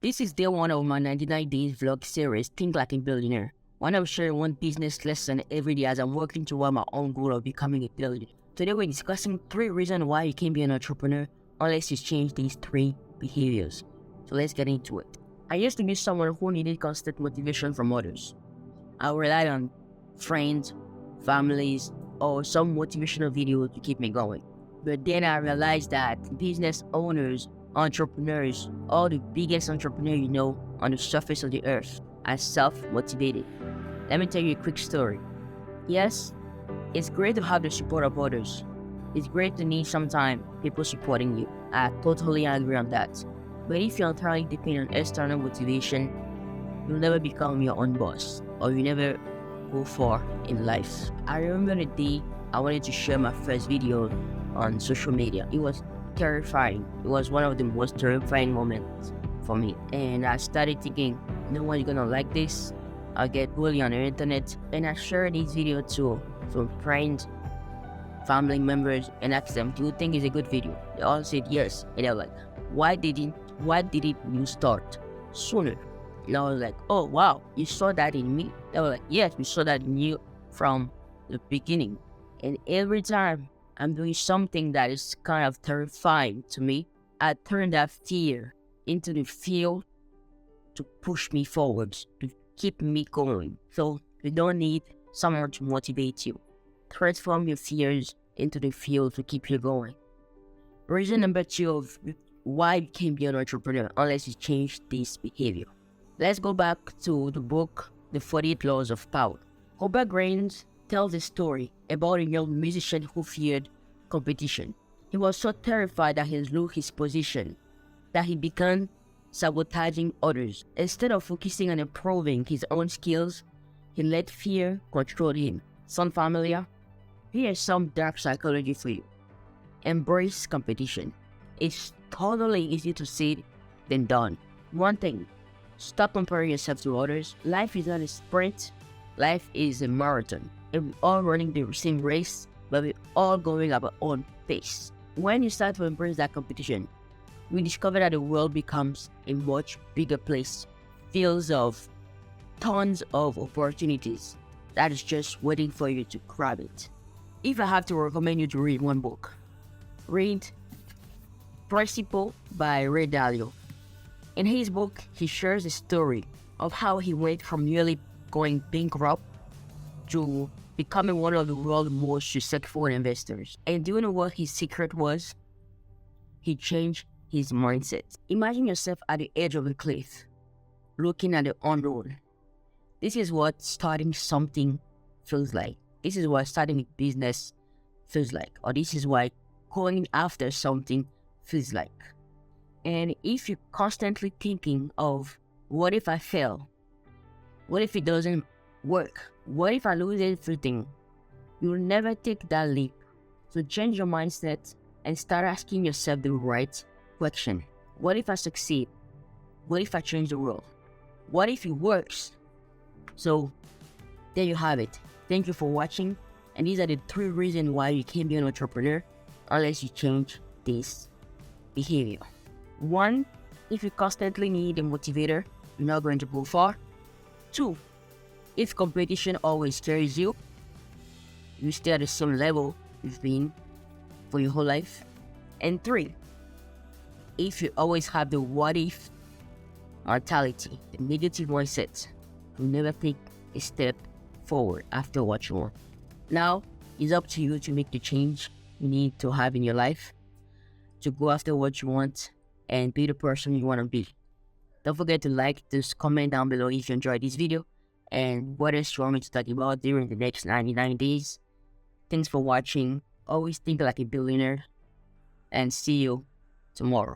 This is day one of my 99 days vlog series, Think Like a Billionaire. When I'm sharing one business lesson every day as I'm working toward my own goal of becoming a billionaire. Today we're discussing 3 reasons why you can't be an entrepreneur unless you change these 3 behaviors. So let's get into it. I used to be someone who needed constant motivation from others. I relied on friends, families, or some motivational video to keep me going. But then I realized that business owners, entrepreneurs, all the biggest entrepreneurs you know on the surface of the earth are self-motivated. Let me tell you a quick story. Yes, it's great to have the support of others. It's great to need sometimes people supporting you. I totally agree on that. But if you entirely depend on external motivation, you'll never become your own boss, or you never go far in life. I remember the day I wanted to share my first video on social media. It was terrifying. It was one of the most terrifying moments for me. And I started thinking, no one's gonna like this. I'll get bullied on the internet. And I shared this video to some friends, family members, and asked them, do you think it's a good video? They all said yes. And they were like, why didn't you start sooner? And I was like, oh wow, you saw that in me? They were like, yes, we saw that in you from the beginning. And every time I'm doing something that is kind of terrifying to me, I turn that fear into the fuel to push me forward, to keep me going. So you don't need someone to motivate you. Transform your fears into the fuel to keep you going. Reason number 2 of why you can't be an entrepreneur unless you change this behavior. Let's go back to the book, The 48 Laws of Power. Robert Greene tells a story about a young musician who feared competition. He was so terrified that he lost his position that he began sabotaging others. Instead of focusing on improving his own skills, he let fear control him. Sound familiar? Here's some dark psychology for you. Embrace competition. It's totally easy to say than done. One thing, stop comparing yourself to others. Life is not a sprint. Life is a marathon. And we're all running the same race, but we're all going at our own pace. When you start to embrace that competition, we discover that the world becomes a much bigger place, filled of tons of opportunities that is just waiting for you to grab it. If I have to recommend you to read one book, read Principle by Ray Dalio. In his book, he shares a story of how he went from nearly going bankrupt to becoming one of the world's most successful investors. And do you know what his secret was? He changed his mindset. Imagine yourself at the edge of a cliff, looking at the unknown. This is what starting something feels like. This is what starting a business feels like. Or this is what going after something feels like. And if you're constantly thinking of, what if I fail? What if it doesn't work? What if I lose everything? You'll never take that leap. So change your mindset and start asking yourself the right question. What if I succeed? What if I change the world? What if it works? So there you have it. Thank you for watching. And these are the 3 reasons why you can't be an entrepreneur unless you change this behavior. 1, if you constantly need a motivator, you're not going to go far. 2, if competition always scares you, you stay at the same level you've been for your whole life. And 3, if you always have the what if mentality, the negative mindset, you'll never take a step forward after what you want. Now, it's up to you to make the change you need to have in your life to go after what you want and be the person you want to be. Don't forget to like this, comment down below if you enjoyed this video and what else you want me to talk about during the next 99 days. Thanks for watching. Always think like a billionaire, and see you tomorrow.